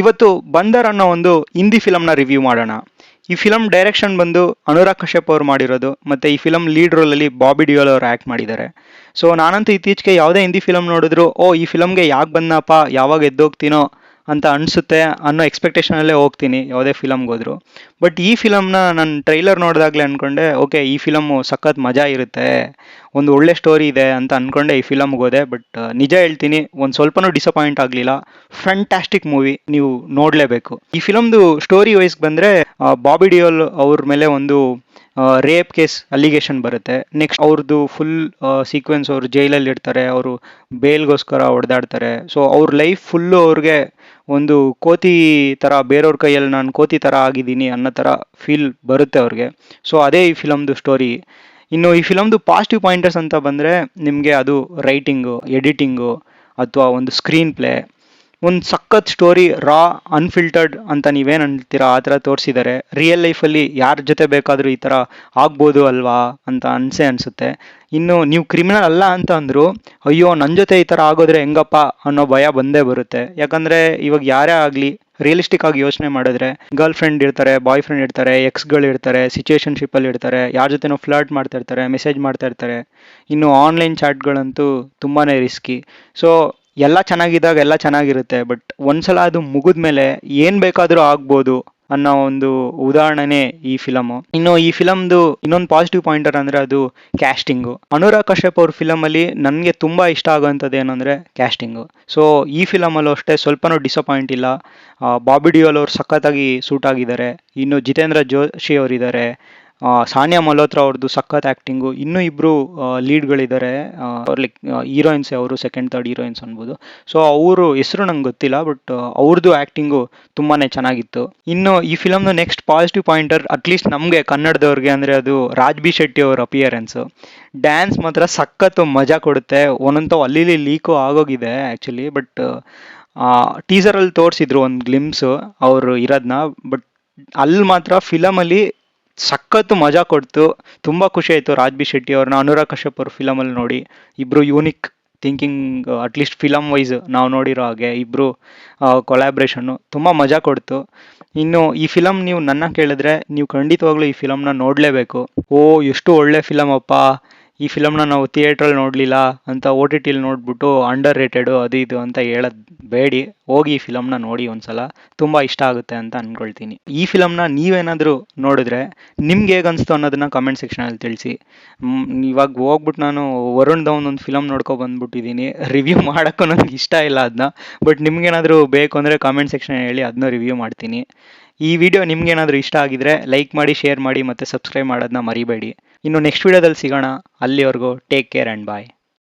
ಇವತ್ತು ಬಂದರ್ ಅನ್ನೋ ಒಂದು ಹಿಂದಿ ಫಿಲಮ್ನ ರಿವ್ಯೂ ಮಾಡೋಣ. ಈ ಫಿಲಮ್ ಡೈರೆಕ್ಷನ್ ಬಂದು ಅನುರಾಗ್ ಕಶ್ಯಪ್ ಅವ್ರು ಮಾಡಿರೋದು, ಮತ್ತೆ ಈ ಫಿಲಮ್ ಲೀಡ್ ರೋಲಲ್ಲಿ ಬಾಬಿ ಡಿಯೋಲ್ ಅವರು ಆ್ಯಕ್ಟ್ ಮಾಡಿದ್ದಾರೆ. ಸೊ ನಾನಂತೂ ಇತ್ತೀಚೆಗೆ ಯಾವುದೇ ಹಿಂದಿ ಫಿಲಮ್ ನೋಡಿದ್ರು ಈ ಫಿಲಮ್ಗೆ ಯಾಕೆ ಬಂದನಪ್ಪ, ಯಾವಾಗ ಎದ್ದೋಗ್ತೀನೋ ಅಂತ ಅನಿಸುತ್ತೆ ಅನ್ನೋ ಎಕ್ಸ್ಪೆಕ್ಟೇಷನಲ್ಲೇ ಹೋಗ್ತೀನಿ ಯಾವುದೇ ಫಿಲಮ್ಗೆ ಹೋದ್ರು. ಬಟ್ ಈ ಫಿಲಮ್ನ ನಾನು ಟ್ರೈಲರ್ ನೋಡಿದಾಗಲೇ ಅಂದ್ಕೊಂಡೆ, ಓಕೆ ಈ ಫಿಲಮ್ಮು ಸಖತ್ ಮಜಾ ಇರುತ್ತೆ, ಒಂದು ಒಳ್ಳೆ ಸ್ಟೋರಿ ಇದೆ ಅಂತ ಅಂದ್ಕೊಂಡೆ ಈ ಫಿಲಮ್ಗೆ ಹೋದೆ. ಬಟ್ ನಿಜ ಹೇಳ್ತೀನಿ, ಒಂದು ಸ್ವಲ್ಪನೂ ಡಿಸಪಾಯಿಂಟ್ ಆಗಲಿಲ್ಲ. ಫ್ಯಾಂಟಾಸ್ಟಿಕ್ ಮೂವಿ, ನೀವು ನೋಡಲೇಬೇಕು. ಈ ಫಿಲಮ್ದು ಸ್ಟೋರಿ ವೈಸ್ ಬಂದರೆ ಬಾಬಿ ಡಿಯೋಲ್ ಅವ್ರ ಮೇಲೆ ಒಂದು ರೇಪ್ ಕೇಸ್ ಅಲಿಗೇಷನ್ ಬರುತ್ತೆ. ನೆಕ್ಸ್ಟ್ ಅವ್ರದ್ದು ಫುಲ್ ಸೀಕ್ವೆನ್ಸ್, ಅವರು ಜೈಲಲ್ಲಿ ಇರ್ತಾರೆ, ಅವರು ಬೇಲ್ಗೋಸ್ಕರ ಹೊಡೆದಾಡ್ತಾರೆ. ಸೊ ಅವ್ರ ಲೈಫ್ ಫುಲ್ಲು ಅವ್ರಿಗೆ ಒಂದು ಕೋತಿ ಥರ, ಬೇರೆಯವ್ರ ಕೈಯಲ್ಲಿ ನಾನು ಕೋತಿ ಥರ ಆಗಿದ್ದೀನಿ ಅನ್ನೋ ಥರ ಫೀಲ್ ಬರುತ್ತೆ ಅವ್ರಿಗೆ. ಸೊ ಅದೇ ಈ ಫಿಲಮ್ದು ಸ್ಟೋರಿ. ಇನ್ನು ಈ ಫಿಲಮ್ದು ಪಾಸಿಟಿವ್ ಪಾಯಿಂಟರ್ಸ್ ಅಂತ ಬಂದರೆ ನಿಮಗೆ ಅದು ರೈಟಿಂಗು, ಎಡಿಟಿಂಗು, ಅಥವಾ ಒಂದು ಸ್ಕ್ರೀನ್ ಪ್ಲೇ, ಒಂದು ಸಖತ್ ಸ್ಟೋರಿ, ರಾ ಅನ್ಫಿಲ್ಟರ್ಡ್ ಅಂತ ನೀವೇನು ಅಂತೀರಾ ಆ ಥರ ತೋರಿಸಿದ್ದಾರೆ. ರಿಯಲ್ ಲೈಫಲ್ಲಿ ಯಾರ ಜೊತೆ ಬೇಕಾದರೂ ಈ ಥರ ಆಗ್ಬೋದು ಅಲ್ವಾ ಅಂತ ಅನಿಸುತ್ತೆ. ಇನ್ನು ನೀವು ಕ್ರಿಮಿನಲ್ ಅಲ್ಲ ಅಂತ ಅಂದರು, ಅಯ್ಯೋ ನನ್ನ ಜೊತೆ ಈ ಥರ ಆಗೋದ್ರೆ ಹೆಂಗಪ್ಪ ಅನ್ನೋ ಭಯ ಬಂದೇ ಬರುತ್ತೆ. ಯಾಕಂದರೆ ಇವಾಗ ಯಾರೇ ಆಗಲಿ ರಿಯಲಿಸ್ಟಿಕ್ ಆಗಿ ಯೋಚನೆ ಮಾಡಿದ್ರೆ, ಗರ್ಲ್ ಫ್ರೆಂಡ್ ಇರ್ತಾರೆ, ಬಾಯ್ ಫ್ರೆಂಡ್ ಇರ್ತಾರೆ, ಎಕ್ಸ್ಗಳು ಇರ್ತಾರೆ, ಸಿಚುವೇಶನ್ಶಿಪ್ಪಲ್ಲಿ ಇರ್ತಾರೆ, ಯಾರ ಜೊತೆನೋ ಫ್ಲರ್ಟ್ ಮಾಡ್ತಾ ಇರ್ತಾರೆ, ಮೆಸೇಜ್ ಮಾಡ್ತಾ ಇರ್ತಾರೆ. ಇನ್ನು ಆನ್ಲೈನ್ ಚಾಟ್ಗಳಂತೂ ತುಂಬಾ ರಿಸ್ಕಿ. ಸೊ ಎಲ್ಲ ಚೆನ್ನಾಗಿದ್ದಾಗ ಎಲ್ಲ ಚೆನ್ನಾಗಿರುತ್ತೆ, ಬಟ್ ಒಂದ್ಸಲ ಅದು ಮುಗಿದ್ಮೇಲೆ ಏನು ಬೇಕಾದರೂ ಆಗ್ಬೋದು ಅನ್ನೋ ಒಂದು ಉದಾಹರಣೆನೇ ಈ ಫಿಲಮು. ಇನ್ನು ಈ ಫಿಲಮ್ದು ಇನ್ನೊಂದು ಪಾಸಿಟಿವ್ ಪಾಯಿಂಟರ್ ಅಂದರೆ ಅದು ಕ್ಯಾಸ್ಟಿಂಗು. ಅನುರಾಗ್ ಕಶ್ಯಪ್ ಅವ್ರ ಫಿಲಮಲ್ಲಿ ನನಗೆ ತುಂಬ ಇಷ್ಟ ಆಗೋವಂಥದ್ದು ಏನಂದರೆ ಕ್ಯಾಸ್ಟಿಂಗು. ಸೊ ಈ ಫಿಲಮಲ್ಲೂ ಅಷ್ಟೇ ಸ್ವಲ್ಪನೂ ಡಿಸಪಾಯಿಂಟ್ ಇಲ್ಲ. ಬಾಬಿ ಡಿಯೋಲ್ ಅವ್ರು ಸಖತ್ತಾಗಿ ಸೂಟ್ ಆಗಿದ್ದಾರೆ. ಇನ್ನು ಜಿತೇಂದ್ರ ಜೋಶಿ ಅವರಿದ್ದಾರೆ, ಸಾನಿಯಾ ಮಲ್ಹೋತ್ರಾ ಅವ್ರದ್ದು ಸಖತ್ ಆ್ಯಕ್ಟಿಂಗು. ಇನ್ನೂ ಇಬ್ಬರು ಲೀಡ್ಗಳಿದ್ದಾರೆ, ಲೈಕ್ ಹೀರೋಯಿನ್ಸ್, ಅವರು ಸೆಕೆಂಡ್ ಥರ್ಡ್ ಹೀರೋಯಿನ್ಸ್ ಅನ್ಬೋದು. ಸೊ ಅವರು ಹೆಸರು ನಂಗೆ ಗೊತ್ತಿಲ್ಲ, ಬಟ್ ಅವ್ರದ್ದು ಆ್ಯಕ್ಟಿಂಗು ತುಂಬಾ ಚೆನ್ನಾಗಿತ್ತು. ಇನ್ನು ಈ ಫಿಲಮ್ನ ನೆಕ್ಸ್ಟ್ ಪಾಸಿಟಿವ್ ಪಾಯಿಂಟರ್, ಅಟ್ಲೀಸ್ಟ್ ನಮಗೆ ಕನ್ನಡದವ್ರಿಗೆ, ಅಂದರೆ ಅದು ರಾಜ್ ಬಿ ಶೆಟ್ಟಿ ಅವ್ರ ಅಪಿಯರೆನ್ಸು. ಡ್ಯಾನ್ಸ್ ಮಾತ್ರ ಸಖತ್ತು ಮಜಾ ಕೊಡುತ್ತೆ. ಒಂದೊಂದು ಅಲ್ಲಿ ಲೀಕು ಆಗೋಗಿದೆ ಆ್ಯಕ್ಚುಲಿ, ಬಟ್ ಟೀಸರಲ್ಲಿ ತೋರಿಸಿದ್ರು ಒಂದು ಗ್ಲಿಮ್ಸು ಅವರು ಇರೋದನ್ನ. ಬಟ್ ಅಲ್ಲಿ ಮಾತ್ರ ಫಿಲಮಲ್ಲಿ ಸಖತ್ತು ಮಜಾ ಕೊಡ್ತು. ತುಂಬ ಖುಷಿ ಆಯಿತು ರಾಜ್ ಬಿ ಶೆಟ್ಟಿ ಅವ್ರನ್ನ ಅನುರಾಗ್ ಕಶ್ಯಪ್ ಅವ್ರ ಫಿಲಮಲ್ಲಿ ನೋಡಿ. ಇಬ್ಬರು unique thinking, at least film wise ನಾವು ನೋಡಿರೋ ಹಾಗೆ ಇಬ್ಬರು ಕೊಲ್ಯಾಬ್ರೇಷನ್ನು ತುಂಬ ಮಜಾ ಕೊಡ್ತು. ಇನ್ನು ಈ ಫಿಲಮ್ ನೀವು ನನ್ನ ಕೇಳಿದ್ರೆ, ನೀವು ಖಂಡಿತವಾಗ್ಲೂ ಈ ಫಿಲಮ್ನ ನೋಡಲೇಬೇಕು. ಎಷ್ಟು ಒಳ್ಳೆ ಫಿಲಮ್ ಅಪ್ಪ, ಈ ಫಿಲಮ್ನ ನಾವು ಥಿಯೇಟ್ರಲ್ಲಿ ನೋಡಲಿಲ್ಲ ಅಂತ ಓ ಟಿ ಟಿಲಿ ನೋಡ್ಬಿಟ್ಟು ಅಂಡರ್ ರೇಟೆಡು ಅದು ಇದು ಅಂತ ಹೇಳೋದು ಬೇಡಿ. ಹೋಗಿ ಈ ಫಿಲಮ್ನ ನೋಡಿ ಒಂದ್ಸಲ, ತುಂಬ ಇಷ್ಟ ಆಗುತ್ತೆ ಅಂತ ಅಂದ್ಕೊಳ್ತೀನಿ. ಈ ಫಿಲಮ್ನ ನೀವೇನಾದರೂ ನೋಡಿದ್ರೆ ನಿಮ್ಗೆ ಹೇಗೆ ಅನಿಸ್ತು ಅನ್ನೋದನ್ನ ಕಮೆಂಟ್ ಸೆಕ್ಷನಲ್ಲಿ ತಿಳಿಸಿ. ಇವಾಗ ಹೋಗ್ಬಿಟ್ಟು ನಾನು ವರುಣ್ ಧವನ್ ಒಂದು ಫಿಲಮ್ ಬಂದ್ಬಿಟ್ಟಿದ್ದೀನಿ, ರಿವ್ಯೂ ಮಾಡೋಕ್ಕೂ ನನಗೆ ಇಷ್ಟ ಇಲ್ಲ ಅದನ್ನ. ಬಟ್ ನಿಮ್ಗೇನಾದರೂ ಬೇಕು ಅಂದರೆ ಕಮೆಂಟ್ ಸೆಕ್ಷನ್ ಹೇಳಿ, ಅದನ್ನ ರಿವ್ಯೂ ಮಾಡ್ತೀನಿ. ಈ ವಿಡಿಯೋ ನಿಮ್ಗೇನಾದರೂ ಇಷ್ಟ ಆಗಿದ್ರೆ ಲೈಕ್ ಮಾಡಿ, ಶೇರ್ ಮಾಡಿ, ಮತ್ತು ಸಬ್ಸ್ಕ್ರೈಬ್ ಮಾಡೋದನ್ನ ಮರಿಬೇಡಿ. ಇನ್ನು ನೆಕ್ಸ್ಟ್ ವಿಡಿಯೋದಲ್ಲಿ ಸಿಗೋಣ. ಅಲ್ಲಿವರೆಗೂ ಟೇಕ್ ಕೇರ್ ಆ್ಯಂಡ್ ಬಾಯ್.